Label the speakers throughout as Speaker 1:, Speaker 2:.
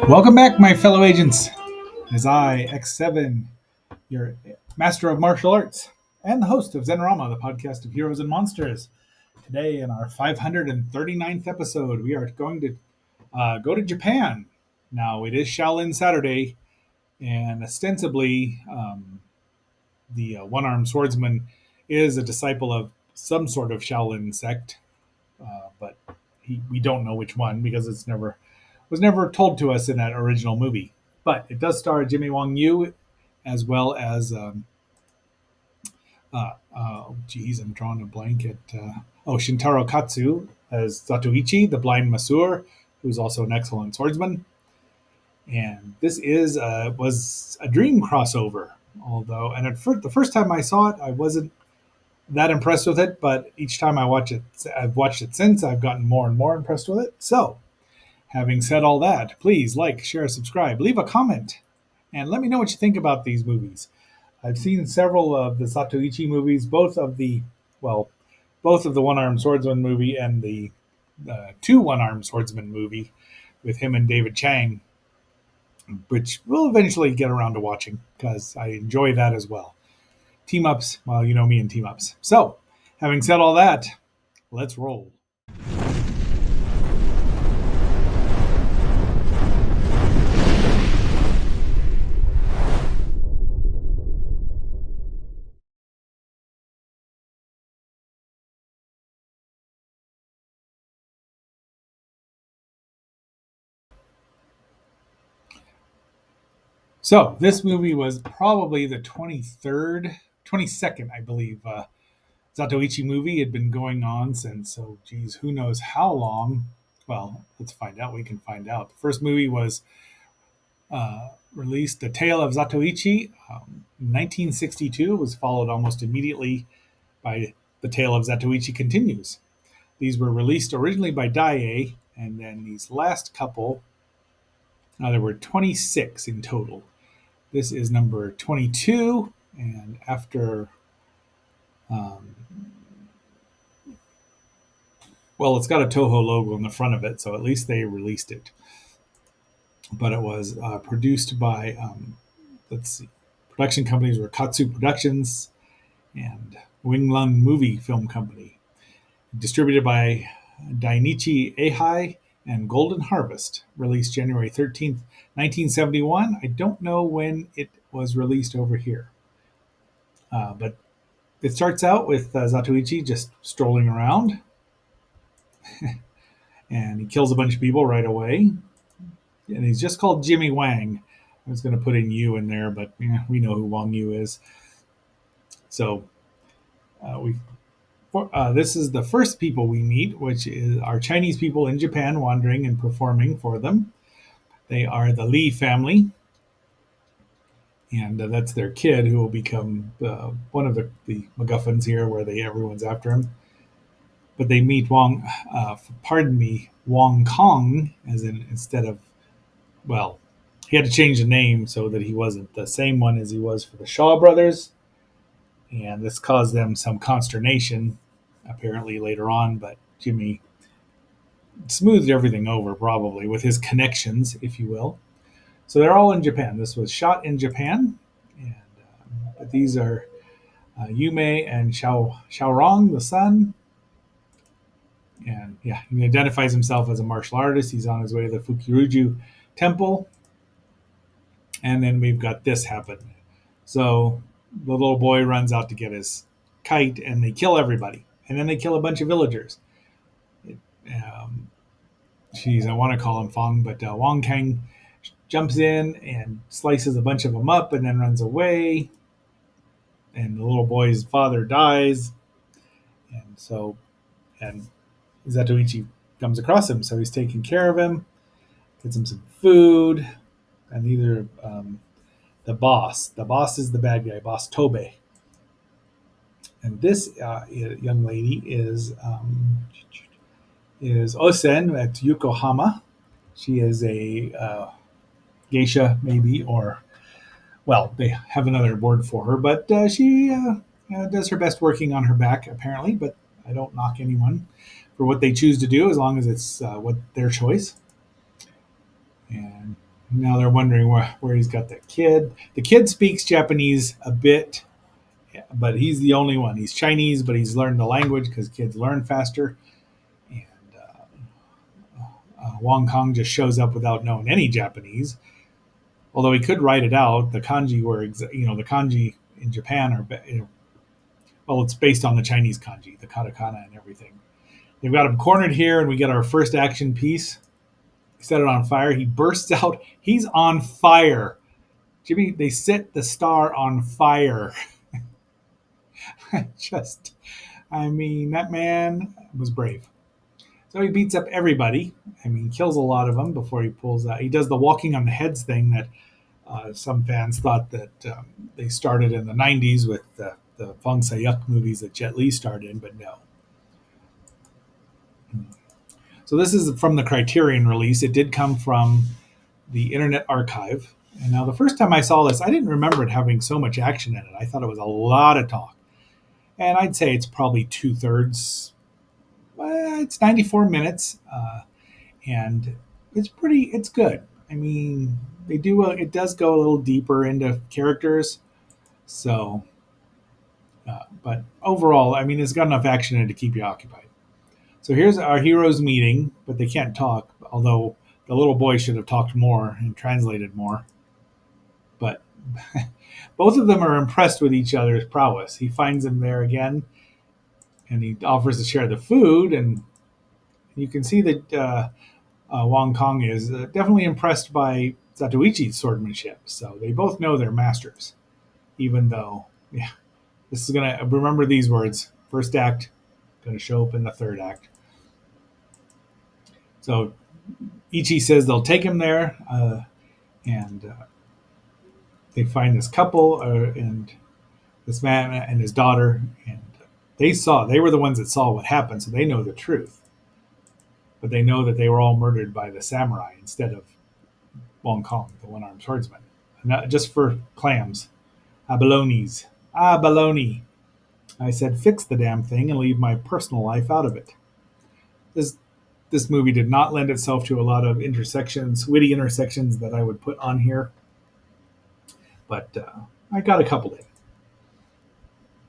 Speaker 1: Welcome back, my fellow agents, as I, X7, your master of martial arts, and the host of Zenrama, the podcast of heroes and monsters. Today, in our 539th episode, we are going to go to Japan. Now, it is Shaolin Saturday, and ostensibly, the One Armed Swordsman is a disciple of some sort of Shaolin sect, but we don't know which one because it's never was never told to us in that original movie. But it does star Jimmy Wong Yu as well as I'm drawing a blank at Shintaro Katsu as Zatoichi, the blind masseur, who's also an excellent swordsman. And this is was a dream crossover, although, and the first time I saw it, I wasn't that impressed with it, but each time I've watched it since, I've gotten more and more impressed with it. So, having said all that, please like, share, subscribe, leave a comment, and let me know what you think about these movies. I've seen several of the Zatoichi movies, both of the One Armed Swordsman movie and the two One Armed Swordsman movie with him and David Chang, which we'll eventually get around to watching because I enjoy that as well. Team ups, well, you know me and team ups. So, having said all that, let's roll. So this movie was probably the 22nd, I believe, Zatoichi movie. It had been going on since, who knows how long. Well, let's find out. We can find out. The first movie was released, The Tale of Zatoichi, 1962. It was followed almost immediately by The Tale of Zatoichi Continues. These were released originally by Daiei, and then these last couple, there were 26 in total. This is number 22, and after, it's got a Toho logo on the front of it, so at least they released it. But it was produced by, production companies were Katsu Productions and Winglun Movie Film Company. Distributed by Dainichi Eihai and Golden Harvest, released January 13th, 1971. I don't know when it was released over here. But it starts out with Zatoichi just strolling around. And he kills a bunch of people right away. And he's just called Jimmy Wang. I was going to put in Yu in there, but we know who Wang Yu is. So this is the first people we meet, which are Chinese people in Japan wandering and performing for them. They are the Li family, and that's their kid who will become one of the MacGuffins here, where everyone's after him. But they meet Wong Kong, as in instead of, he had to change the name so that he wasn't the same one as he was for the Shaw brothers, and this caused them some consternation, apparently later on. But Jimmy smoothed everything over, probably with his connections, if you will. So they're all in Japan. This was shot in Japan, and but these are Yume and Xiaorong, the son. And yeah, he identifies himself as a martial artist. He's on his way to the Fukiruju temple. And then we've got this happen. So the little boy runs out to get his kite, and they kill everybody. And then they kill a bunch of villagers. I want to call him Fong, but Wong Kang jumps in and slices a bunch of them up and then runs away. And the little boy's father dies. And Zatoichi comes across him, so he's taking care of him, gets him some food, and either the boss is the bad guy, Boss Tobe. And this young lady is Osen at Yokohama. She is a geisha, maybe, or, they have another word for her, but she does her best working on her back, apparently. But I don't knock anyone for what they choose to do, as long as it's what their choice. And Now they're wondering where he's got the kid. The kid speaks Japanese a bit, but he's the only one. He's Chinese, but he's learned the language because kids learn faster. And Wong Kong just shows up without knowing any Japanese, although he could write it out. The kanji were, the kanji in Japan are, well, it's based on the Chinese kanji, the katakana and everything. They've got him cornered here, and we get our first action piece. He set it on fire. He bursts out. He's on fire. Jimmy, they set the star on fire. Just, I mean, that man was brave. So he beats up everybody. I mean, kills a lot of them before he pulls out. He does the walking on the heads thing that some fans thought that they started in the 90s with the Fong Sayuk movies that Jet Li starred in, but no. So this is from the Criterion release. It did come from the Internet Archive. And now the first time I saw this, I didn't remember it having so much action in it. I thought it was a lot of talk. And I'd say it's probably two-thirds. Well, it's 94 minutes, and it's good. I mean, it does go a little deeper into characters. So, but overall, I mean, it's got enough action in it to keep you occupied. So here's our heroes meeting, but they can't talk, although the little boy should have talked more and translated more. But both of them are impressed with each other's prowess. He finds him there again, and he offers to share the food, and you can see that Wong Kong is definitely impressed by Zatoichi's swordmanship. So they both know they're masters, even though, yeah, this is going to, remember these words, first act, going to show up in the third act. So Ichi says they'll take him there, and they find this couple, and this man and his daughter, and they were the ones that saw what happened, so they know the truth. But they know that they were all murdered by the samurai instead of Wong Kong, the One Armed Swordsman. Not just for clams. Abalones. Abalone. I said, fix the damn thing and leave my personal life out of it. This movie did not lend itself to a lot of witty intersections that I would put on here. But I got a couple in.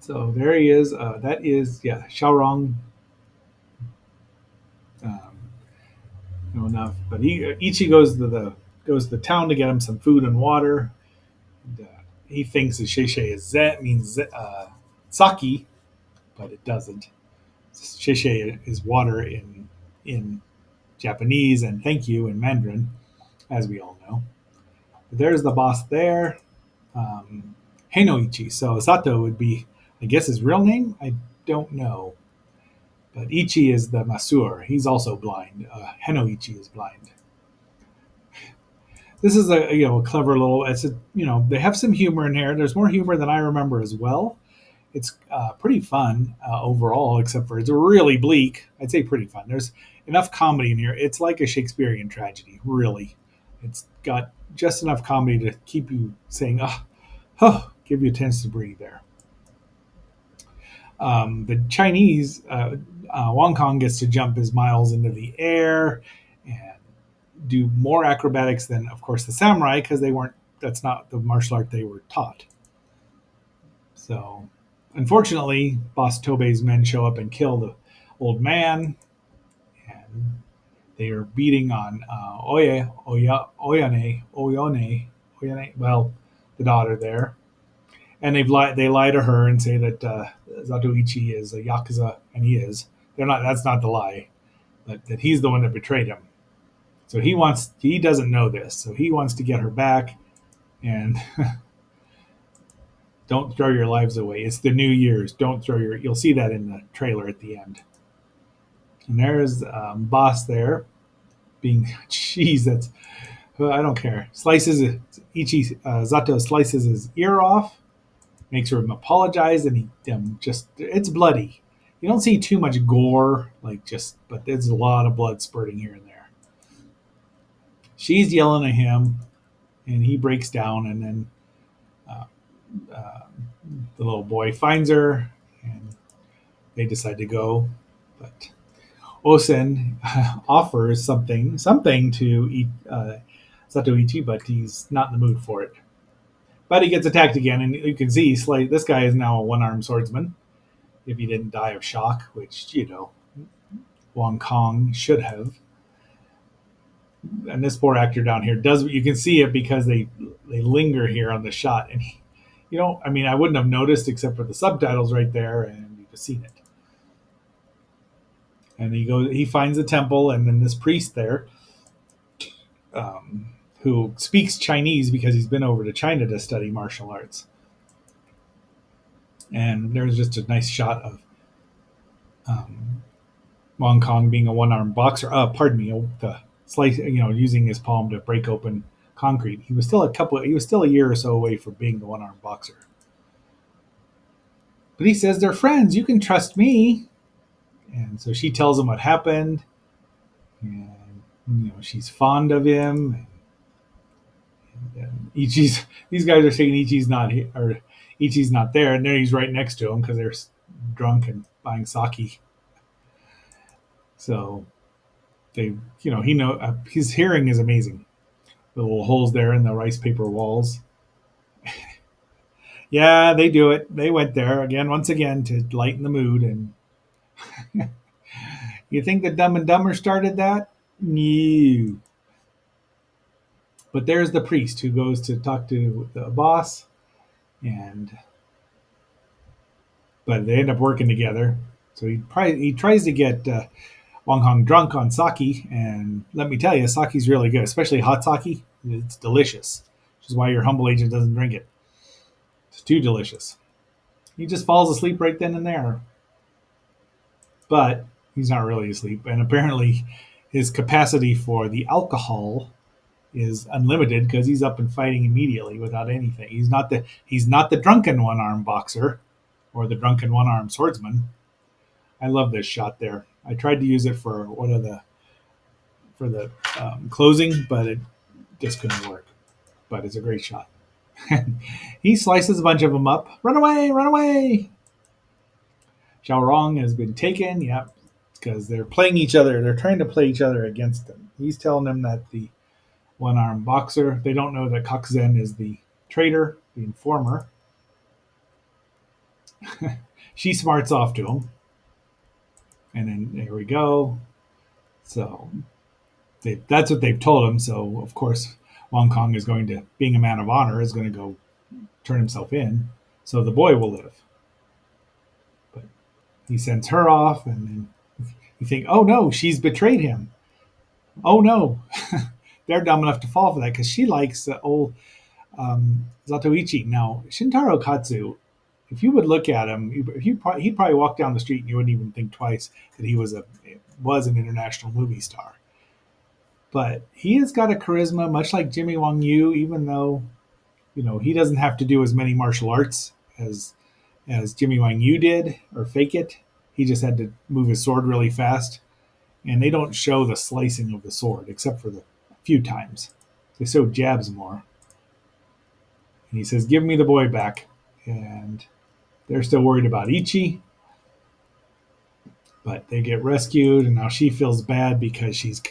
Speaker 1: So there he is. That is, yeah, Xiaorong. No enough. But Ichi goes to the town to get him some food and water. And, he thinks that Sheshe is means sake, but it doesn't. Sheshe is water in Japanese, and thank you in Mandarin, as we all know. But there's the boss there. Henoichi. So Sato would be, I guess, his real name. I don't know. But Ichi is the masseur. He's also blind. Henoichi is blind. This is a clever little. They have some humor in here. There's more humor than I remember as well. It's pretty fun overall, except for it's really bleak. I'd say pretty fun. There's enough comedy in here. It's like a Shakespearean tragedy, really. It's got just enough comedy to keep you saying, give you a chance to breathe there. The Chinese, Wong Kong gets to jump his miles into the air and do more acrobatics than, of course, the samurai, because that's not the martial art they were taught. So, unfortunately, Boss Tobei's men show up and kill the old man, and they are beating on Oyone, well, the daughter there. And they lie to her and say that Zatoichi is a yakuza, and he is. That's not the lie, but that he's the one that betrayed him. So he doesn't know this, so he wants to get her back, and don't throw your lives away. It's the New Year's. You'll see that in the trailer at the end. And there's boss there, being, jeez, that's, I don't care. Zato slices his ear off, makes him apologize, and it's bloody. You don't see too much gore, but there's a lot of blood spurting here and there. She's yelling at him, and he breaks down, and then the little boy finds her, and they decide to go. But Osen offers something to eat Zatoichi, but he's not in the mood for it. But he gets attacked again, and you can see this guy is now a one-armed swordsman. If he didn't die of shock, which Wong Kong should have. And this poor actor down here does. You can see it because they linger here on the shot, and I mean, I wouldn't have noticed except for the subtitles right there, and you've seen it. And he finds a temple, and then this priest there, who speaks Chinese because he's been over to China to study martial arts. And there's just a nice shot of Wong Kong being a one-armed boxer. Pardon me, the slice, using his palm to break open concrete. He was still a year or so away from being the one-armed boxer. But he says they're friends. You can trust me. And so she tells him what happened, and she's fond of him. And these guys are saying Ichi's not here, or Ichi's not there, and then he's right next to him because they're drunk and buying sake. So his hearing is amazing. The little holes there in the rice paper walls. Yeah, they do it. They went there once again to lighten the mood. And you think that Dumb and Dumber started that? No. But there's the priest who goes to talk to the boss, but they end up working together. So he tries to get Wong Hong drunk on sake, and let me tell you, sake's really good, especially hot sake. It's delicious, which is why your humble agent doesn't drink it. It's too delicious. He just falls asleep right then and there. But he's not really asleep, and apparently his capacity for the alcohol is unlimited because he's up and fighting immediately without anything. He's not the drunken one-armed boxer or the drunken one-armed swordsman. I love this shot there. I tried to use it for the closing, but it just couldn't work. But it's a great shot. He slices a bunch of them up. Run away! Run away! Xiaorong has been taken. Yeah, because they're playing each other. They're trying to play each other against them. He's telling them that the one-armed boxer. They don't know that Kakzen is the traitor, the informer. She smarts off to him. And then there we go. So that's what they've told him. So, of course, Wong Kong is going to, being a man of honor, is going to go turn himself in. So the boy will live. But he sends her off, and then you think, oh no, she's betrayed him. Oh no. They're dumb enough to fall for that because she likes old Zatoichi. Now, Shintaro Katsu, if you would look at him, he'd probably walk down the street and you wouldn't even think twice that he was an international movie star. But he has got a charisma, much like Jimmy Wang Yu, even though he doesn't have to do as many martial arts as Jimmy Wang Yu did or fake it. He just had to move his sword really fast, and they don't show the slicing of the sword except for the few times. They show jabs more. And he says, "Give me the boy back," and they're still worried about Ichi, but they get rescued, and now she feels bad because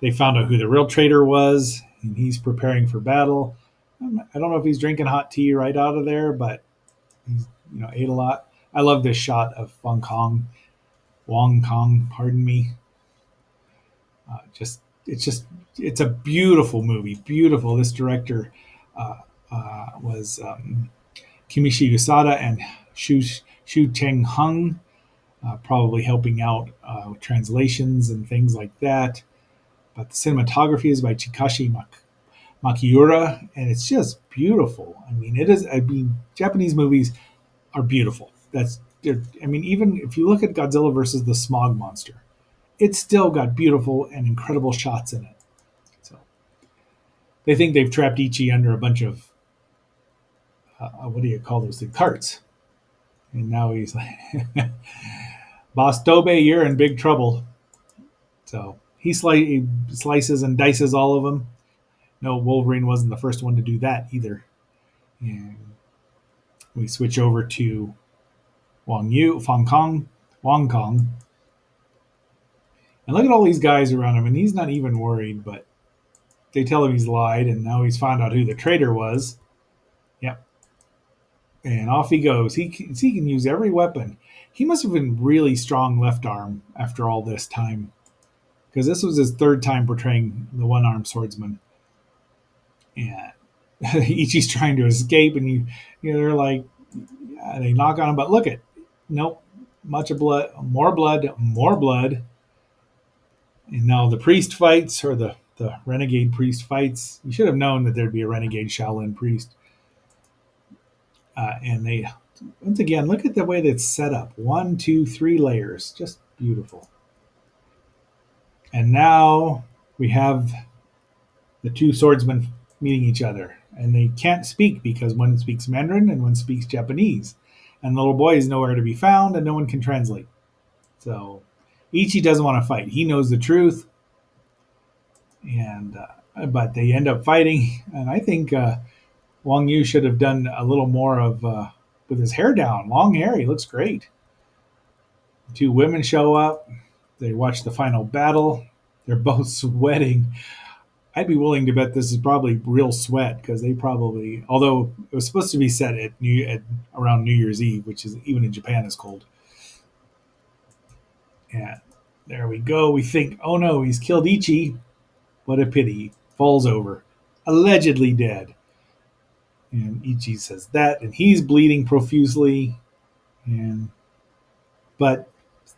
Speaker 1: they found out who the real traitor was, and he's preparing for battle. I don't know if he's drinking hot tea right out of there, but he's ate a lot. I love this shot of Wong Kong, pardon me. It's a beautiful movie, beautiful. This director was Kimishi Usada and Shu Cheng Hung, probably helping out translations and things like that. But the cinematography is by Chikashi Makiura, and it's just beautiful. I mean, it is. I mean, Japanese movies are beautiful. Even if you look at Godzilla versus the Smog Monster, it's still got beautiful and incredible shots in it. So they think they've trapped Ichi under a bunch of what do you call those things? Carts. And now he's like, Boss Dobe, you're in big trouble. So he slices and dices all of them. No, Wolverine wasn't the first one to do that either. And we switch over to Wong Kong. And look at all these guys around him, and he's not even worried, but they tell him he's lied, and now he's found out who the traitor was. Yep. And off he goes. He can use every weapon. He must have been really strong left arm after all this time, because this was his third time portraying the one-armed swordsman. And Ichi's trying to escape, and they're like, yeah, they knock on him, but look at, nope, much of blood, more blood, more blood. And now the priest fights, or the renegade priest fights. You should have known that there'd be a renegade Shaolin priest. And they, once again, look at the way that's set up. 1, 2, 3 layers. Just beautiful. And now we have the two swordsmen meeting each other. And they can't speak because one speaks Mandarin and one speaks Japanese. And the little boy is nowhere to be found and no one can translate. So Ichi doesn't want to fight. He knows the truth. And but they end up fighting. And I think Wang Yu should have done a little more of with his hair down, long hair. He looks great. Two women show up. They watch the final battle. They're both sweating. I'd be willing to bet this is probably real sweat because they probably, although it was supposed to be set at around New Year's Eve, which is even in Japan is cold. And there we go. We think, oh no, he's killed Ichi. What a pity. He falls over, allegedly dead. And Ichi says that, and he's bleeding profusely. But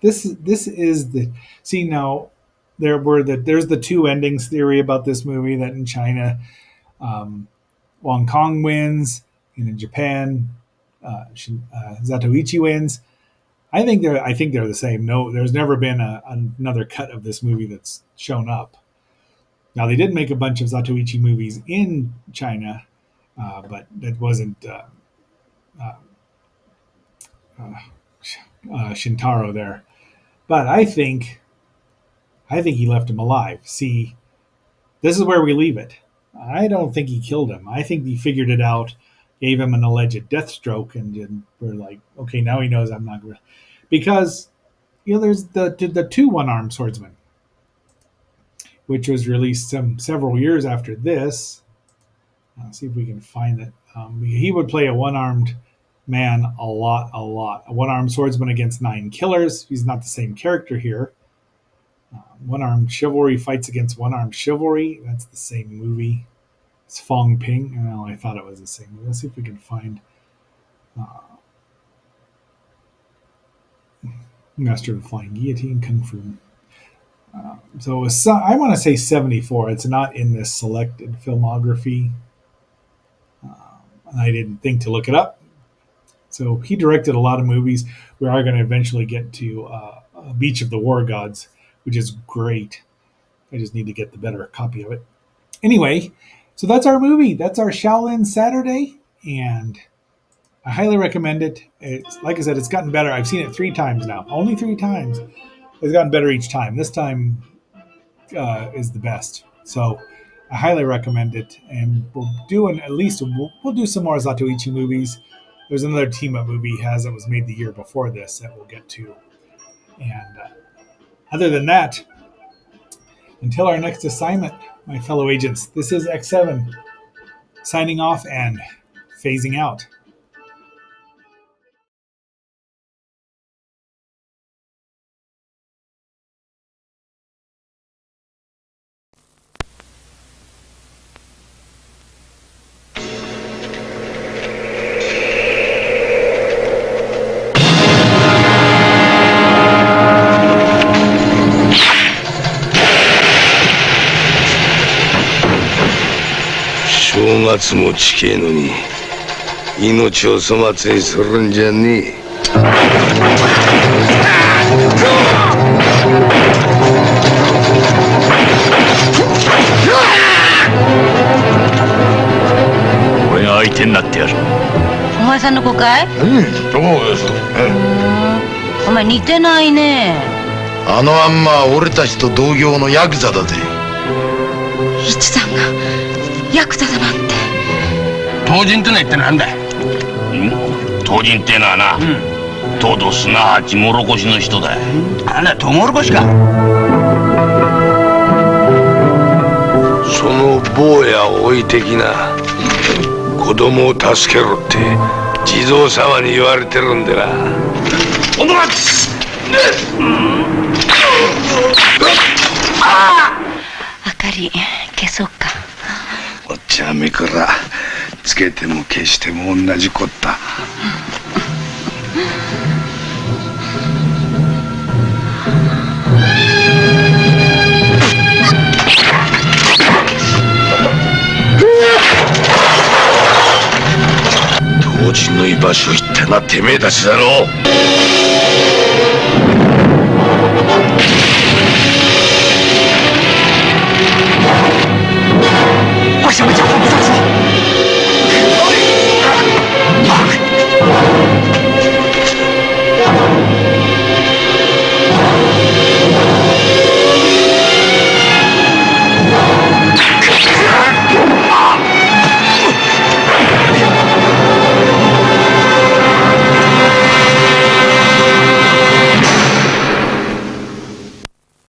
Speaker 1: this is the, see now, there's the two endings theory about this movie, that in China, Wong Kong wins, and in Japan, Zatoichi wins. I think they're the same. No, there's never been another cut of this movie that's shown up. Now they did make a bunch of Zatoichi movies in China, but that wasn't Shintaro there. But I think he left him alive. See, this is where we leave it. I don't think he killed him. I think he figured it out, gave him an alleged death stroke, and we're like, okay, now he knows I'm not going to. Because, there's the two one-armed swordsmen, which was released several years after this. Let's see if we can find it. He would play a one-armed man a lot. A one-armed swordsman against 9 killers. He's not the same character here. One-armed chivalry fights against one-armed chivalry. That's the same movie. It's Fong Ping. Well, I thought it was the same movie. Let's see if we can find Master of the Flying Guillotine, Kung Fu. So it was, I want to say 74. It's not in this selected filmography. I didn't think to look it up. So he directed a lot of movies. We are going to eventually get to Beach of the War Gods, which is great. I just need to get the better copy of it. Anyway, so that's our movie. That's our Shaolin Saturday, and I highly recommend it. It's, like I said, it's gotten better. I've seen it 3 times now. Only 3 times. It's gotten better each time. This time is the best. So I highly recommend it. And we'll do we'll do some more Zatoichi movies. There's another team-up movie he has that was made the year before this that we'll get to. And other than that, until our next assignment, my fellow agents, this is X7 signing off and phasing out.
Speaker 2: 正月も近えのに命を粗末にするんじゃねえ。俺が相手になってやる。
Speaker 3: お前さんの子かい？
Speaker 2: そうです。
Speaker 3: お前似てないね。
Speaker 2: あのあんまは俺たちと同業のヤクザだぜ。
Speaker 3: 一さんがヤクザだなんて。
Speaker 4: 唐人ってのは一体なんだい？唐人ってのはな、とうとうすなわちもろこしの人だよ。あんなトウモロコシか。
Speaker 2: その坊やを置いてきな。子供を助けろって地蔵様に言われてるんでな。おのらつ
Speaker 3: 明かり消そうか。
Speaker 2: お茶目からつけても消しても同じこった。当人の居場所言ったのはてめえたちだろう。
Speaker 5: 为什么叫他不上去？